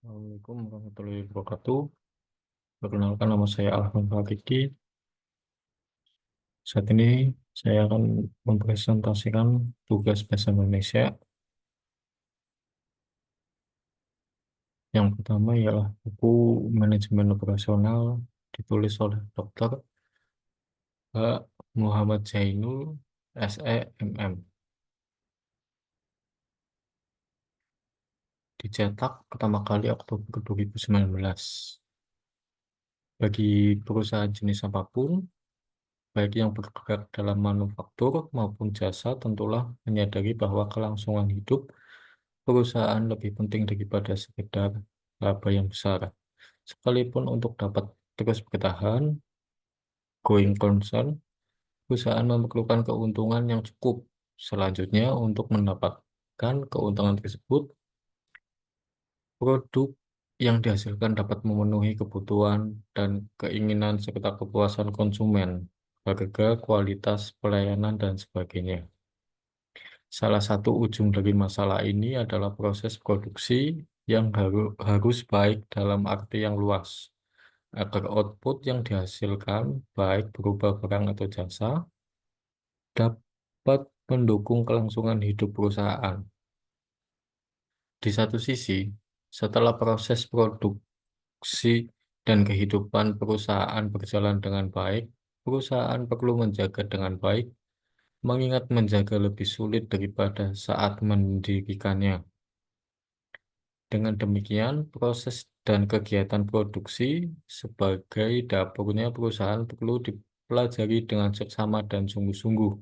Assalamualaikum warahmatullahi wabarakatuh. Perkenalkan nama saya Alvan Fakiki. Saat ini saya akan mempresentasikan tugas bahasa Indonesia. Yang pertama ialah buku manajemen operasional ditulis oleh Dr. Muhammad Zainul SEMM. Dicetak pertama kali Oktober 2019. Bagi perusahaan jenis apapun, baik yang bergerak dalam manufaktur maupun jasa, tentulah menyadari bahwa kelangsungan hidup perusahaan lebih penting daripada sekedar laba yang besar. Sekalipun untuk dapat terus bertahan, going concern, perusahaan memerlukan keuntungan yang cukup. Selanjutnya, untuk mendapatkan keuntungan tersebut, produk yang dihasilkan dapat memenuhi kebutuhan dan keinginan serta kepuasan konsumen, harga, kualitas, pelayanan, dan sebagainya. Salah satu ujung dari masalah ini adalah proses produksi yang harus baik dalam arti yang luas, agar output yang dihasilkan, baik berupa barang atau jasa, dapat mendukung kelangsungan hidup perusahaan. Di satu sisi, setelah proses produksi dan kehidupan perusahaan berjalan dengan baik, perusahaan perlu menjaga dengan baik, mengingat menjaga lebih sulit daripada saat mendirikannya. Dengan demikian, proses dan kegiatan produksi sebagai dapurnya perusahaan perlu dipelajari dengan seksama dan sungguh-sungguh,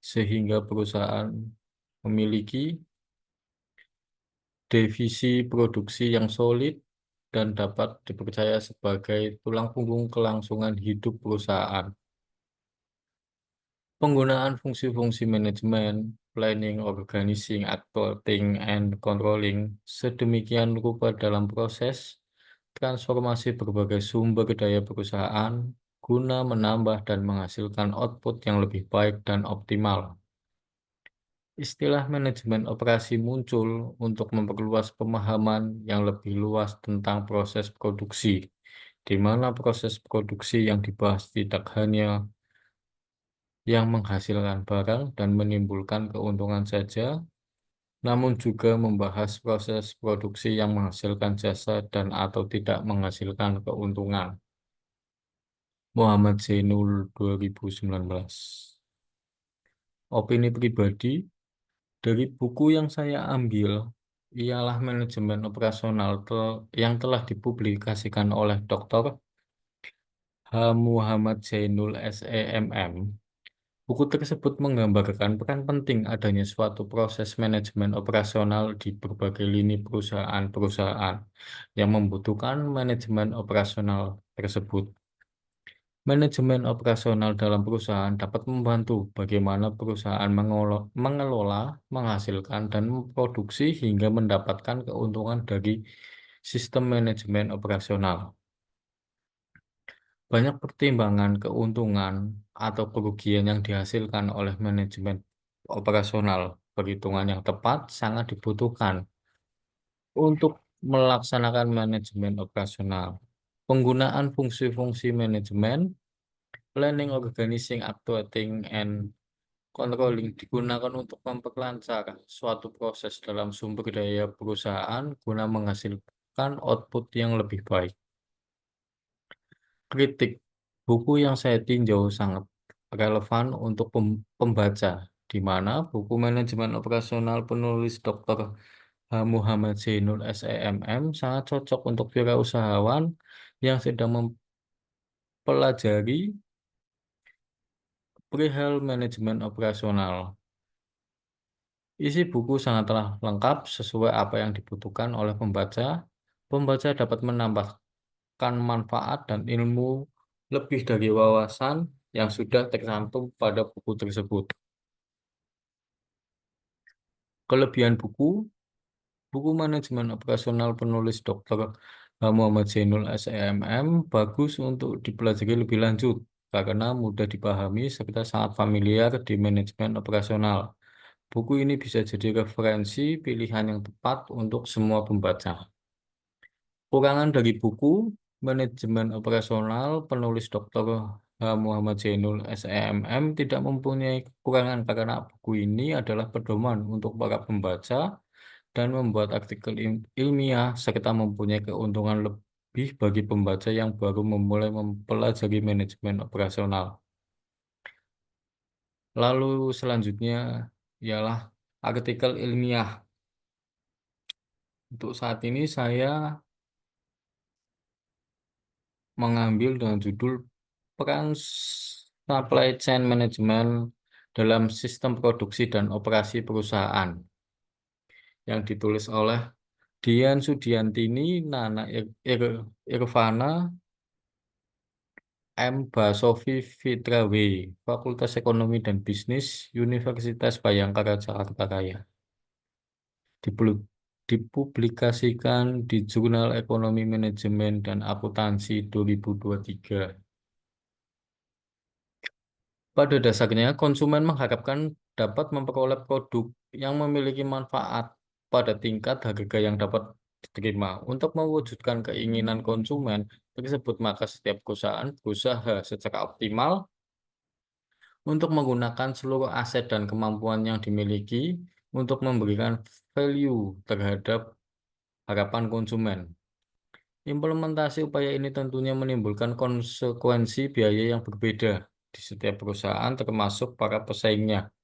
sehingga perusahaan memiliki divisi produksi yang solid dan dapat dipercaya sebagai tulang punggung kelangsungan hidup perusahaan. Penggunaan fungsi-fungsi manajemen, planning, organizing, accounting, and controlling sedemikian rupa dalam proses transformasi berbagai sumber daya perusahaan guna menambah dan menghasilkan output yang lebih baik dan optimal. Istilah manajemen operasi muncul untuk memperluas pemahaman yang lebih luas tentang proses produksi, di mana proses produksi yang dibahas tidak hanya yang menghasilkan barang dan menimbulkan keuntungan saja, namun juga membahas proses produksi yang menghasilkan jasa dan atau tidak menghasilkan keuntungan. Muhammad Zainul 2019. Opini pribadi, dari buku yang saya ambil ialah manajemen operasional yang telah dipublikasikan oleh Dr. H. Muhammad Zainul SEMM. Buku tersebut menggambarkan peran penting adanya suatu proses manajemen operasional di berbagai lini perusahaan-perusahaan yang membutuhkan manajemen operasional tersebut. Manajemen operasional dalam perusahaan dapat membantu bagaimana perusahaan mengelola, menghasilkan, dan memproduksi hingga mendapatkan keuntungan dari sistem manajemen operasional. Banyak pertimbangan keuntungan atau kerugian yang dihasilkan oleh manajemen operasional. Perhitungan yang tepat sangat dibutuhkan untuk melaksanakan manajemen operasional. Penggunaan fungsi-fungsi manajemen, planning, organizing, accounting, and controlling digunakan untuk memperlancar suatu proses dalam sumber daya perusahaan guna menghasilkan output yang lebih baik. Kritik. Buku yang saya tinjau sangat relevan untuk pembaca, di mana buku manajemen operasional penulis Dr. Muhammad Zainul SEMM sangat cocok untuk wirausahawan yang sedang mempelajari perihal manajemen operasional. Isi buku sangatlah lengkap sesuai apa yang dibutuhkan oleh pembaca. Pembaca dapat menambahkan manfaat dan ilmu lebih dari wawasan yang sudah tercantum pada buku tersebut. Kelebihan buku, buku manajemen operasional penulis Dr. Muhammad Zainul SEMM bagus untuk dipelajari lebih lanjut karena mudah dipahami serta sangat familiar di manajemen operasional. Buku ini bisa jadi referensi pilihan yang tepat untuk semua pembaca. Kurangan dari buku, manajemen operasional, penulis Dr. H. Muhammad Zainul SEMM tidak mempunyai kekurangan karena buku ini adalah pedoman untuk para pembaca dan membuat artikel ilmiah serta mempunyai keuntungan lebih bagi pembaca yang baru memulai mempelajari manajemen operasional. Lalu selanjutnya ialah artikel ilmiah. Untuk saat ini saya mengambil dengan judul Peran Supply Chain Management dalam Sistem Produksi dan Operasi Perusahaan yang ditulis oleh Dian Sudiantini, Nana Irvana, M. Basofi Fitrawi, Fakultas Ekonomi dan Bisnis, Universitas Bhayangkara Jakarta Raya. Dipublikasikan di Jurnal Ekonomi Manajemen dan Akuntansi 2023. Pada dasarnya, konsumen mengharapkan dapat memperoleh produk yang memiliki manfaat pada tingkat harga yang dapat diterima. Untuk mewujudkan keinginan konsumen tersebut, maka setiap perusahaan berusaha secara optimal untuk menggunakan seluruh aset dan kemampuan yang dimiliki untuk memberikan value terhadap harapan konsumen. Implementasi upaya ini tentunya menimbulkan konsekuensi biaya yang berbeda di setiap perusahaan, termasuk para pesaingnya.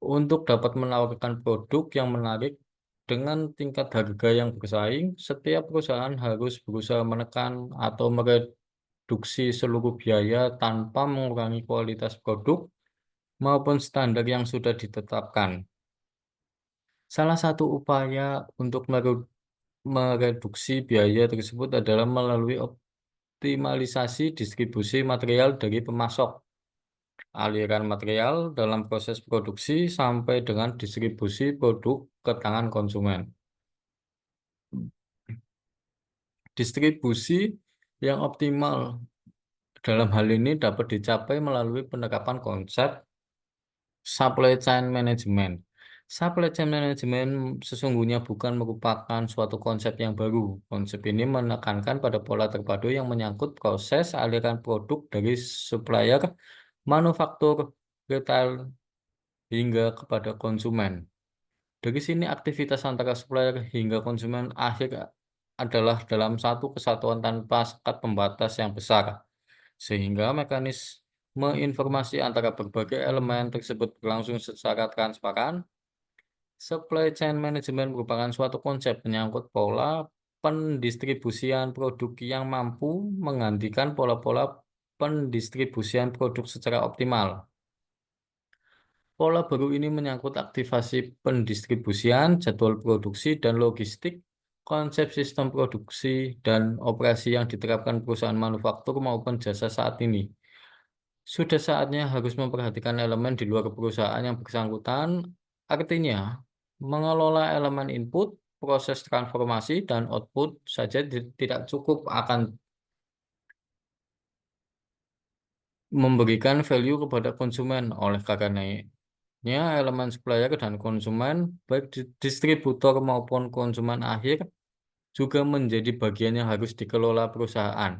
Untuk dapat menawarkan produk yang menarik dengan tingkat harga yang bersaing, setiap perusahaan harus berusaha menekan atau mereduksi seluruh biaya tanpa mengurangi kualitas produk maupun standar yang sudah ditetapkan. Salah satu upaya untuk mereduksi biaya tersebut adalah melalui optimalisasi distribusi material dari pemasok, aliran material dalam proses produksi sampai dengan distribusi produk ke tangan konsumen. Distribusi yang optimal dalam hal ini dapat dicapai melalui penerapan konsep supply chain management. Supply chain management sesungguhnya bukan merupakan suatu konsep yang baru. Konsep ini menekankan pada pola terpadu yang menyangkut proses aliran produk dari supplier, manufaktur, retail, hingga kepada konsumen. Dari sini aktivitas antara supplier hingga konsumen akhir adalah dalam satu kesatuan tanpa sekat pembatas yang besar, sehingga mekanisme informasi antara berbagai elemen tersebut berlangsung secara transparan. Supply chain management merupakan suatu konsep menyangkut pola pendistribusian produk yang mampu menggantikan pola-pola pendistribusian produk secara optimal. Pola baru ini menyangkut aktivasi pendistribusian, jadwal produksi, dan logistik, konsep sistem produksi, dan operasi yang diterapkan perusahaan manufaktur maupun jasa saat ini. Sudah saatnya harus memperhatikan elemen di luar perusahaan yang bersangkutan, artinya mengelola elemen input, proses transformasi, dan output saja tidak cukup akan memberikan value kepada konsumen. Oleh karenanya, elemen supplier dan konsumen, baik distributor maupun konsumen akhir, juga menjadi bagian yang harus dikelola perusahaan.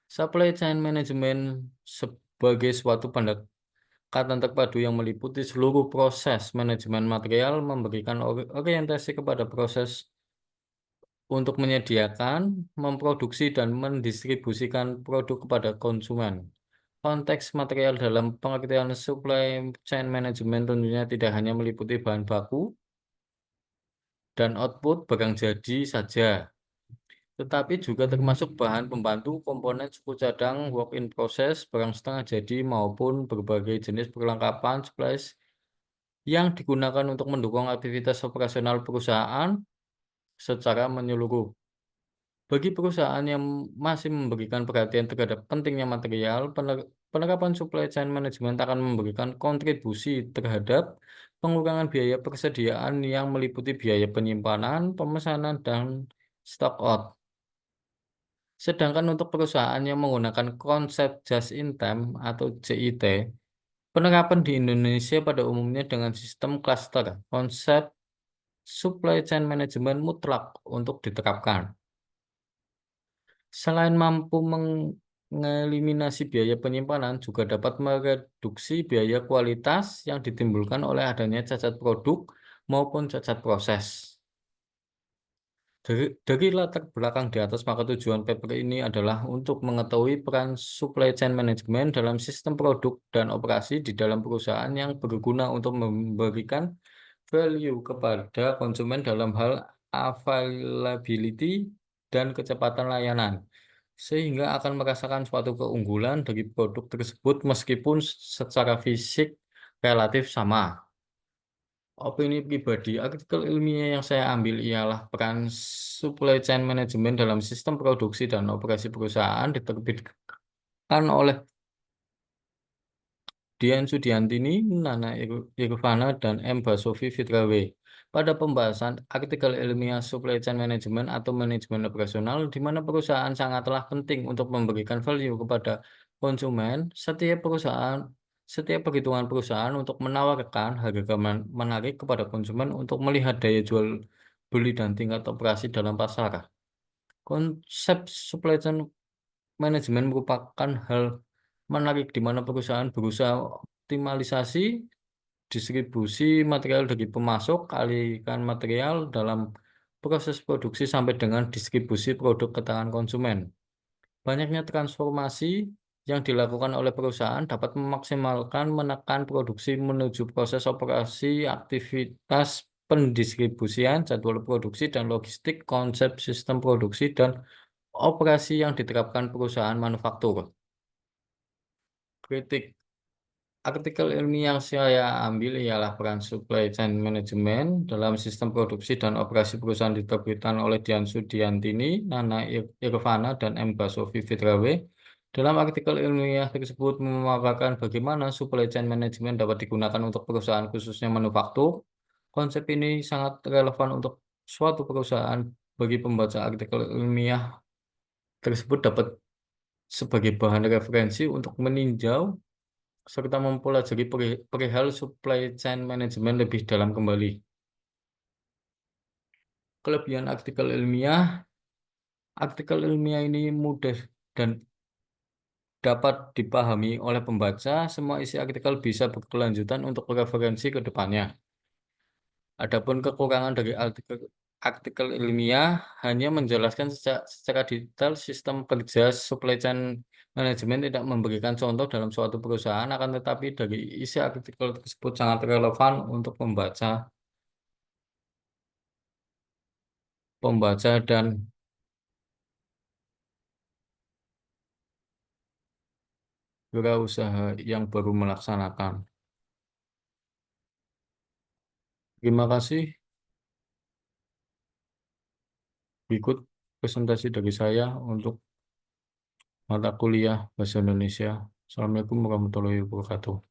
Supply chain management sebagai suatu pendekatan terpadu yang meliputi seluruh proses manajemen material, memberikan orientasi kepada proses untuk menyediakan, memproduksi, dan mendistribusikan produk kepada konsumen. Konteks material dalam pengertian supply chain management tentunya tidak hanya meliputi bahan baku dan output barang jadi saja, tetapi juga termasuk bahan pembantu, komponen suku cadang, work in process, barang setengah jadi, maupun berbagai jenis perlengkapan supplies yang digunakan untuk mendukung aktivitas operasional perusahaan secara menyeluruh. Bagi perusahaan yang masih memberikan perhatian terhadap pentingnya material, penerapan supply chain management akan memberikan kontribusi terhadap pengurangan biaya persediaan yang meliputi biaya penyimpanan, pemesanan, dan stock out. Sedangkan untuk perusahaan yang menggunakan konsep just in time atau JIT, penerapan di Indonesia pada umumnya dengan sistem cluster, konsep supply chain management mutlak untuk diterapkan. Selain mampu mengeliminasi biaya penyimpanan, juga dapat mereduksi biaya kualitas yang ditimbulkan oleh adanya cacat produk maupun cacat proses. Dari latar belakang di atas, maka tujuan paper ini adalah untuk mengetahui peran supply chain management dalam sistem produk dan operasi di dalam perusahaan yang berguna untuk memberikan value kepada konsumen dalam hal availability dan kecepatan layanan, sehingga akan merasakan suatu keunggulan dari produk tersebut meskipun secara fisik relatif sama. Opini pribadi, artikel ilmiah yang saya ambil ialah peran supply chain management dalam sistem produksi dan operasi perusahaan diterbitkan oleh Dian Sudiantini, Nana Irvana, dan M. Basofi Fitrawe. Pada pembahasan artikel ilmiah supply chain management atau manajemen operasional, di mana perusahaan sangatlah penting untuk memberikan value kepada konsumen, setiap perhitungan perusahaan untuk menawarkan harga menarik kepada konsumen untuk melihat daya jual beli dan tingkat operasi dalam pasar. Konsep supply chain manajemen merupakan hal menarik di mana perusahaan berusaha optimalisasi distribusi material dari pemasok, alihkan material dalam proses produksi sampai dengan distribusi produk ke tangan konsumen. Banyaknya transformasi yang dilakukan oleh perusahaan dapat memaksimalkan menekan produksi menuju proses operasi, aktivitas pendistribusian, jadwal produksi dan logistik, konsep sistem produksi dan operasi yang diterapkan perusahaan manufaktur. Kritik artikel ilmiah yang saya ambil ialah peran supply chain management dalam sistem produksi dan operasi perusahaan diterbitkan oleh Dian Sudiantini, Nana Irvana, dan M. Basofi Fitrawe. Dalam artikel ilmiah tersebut memaparkan bagaimana supply chain management dapat digunakan untuk perusahaan khususnya manufaktur. Konsep ini sangat relevan untuk suatu perusahaan bagi pembaca artikel ilmiah tersebut dapat sebagai bahan referensi untuk meninjau serta mempelajari perihal supply chain management lebih dalam kembali. Kelebihan artikel ilmiah ini mudah dan dapat dipahami oleh pembaca. Semua isi artikel bisa berkelanjutan untuk referensi ke depannya. Adapun kekurangan dari artikel ilmiah hanya menjelaskan secara detail sistem kerja supply chain manajemen, tidak memberikan contoh dalam suatu perusahaan, akan tetapi dari isi artikel tersebut sangat relevan untuk pembaca dan wirausaha yang baru melaksanakan. Terima kasih. Berikut presentasi dari saya untuk mata kuliah Bahasa Indonesia. Assalamualaikum warahmatullahi wabarakatuh.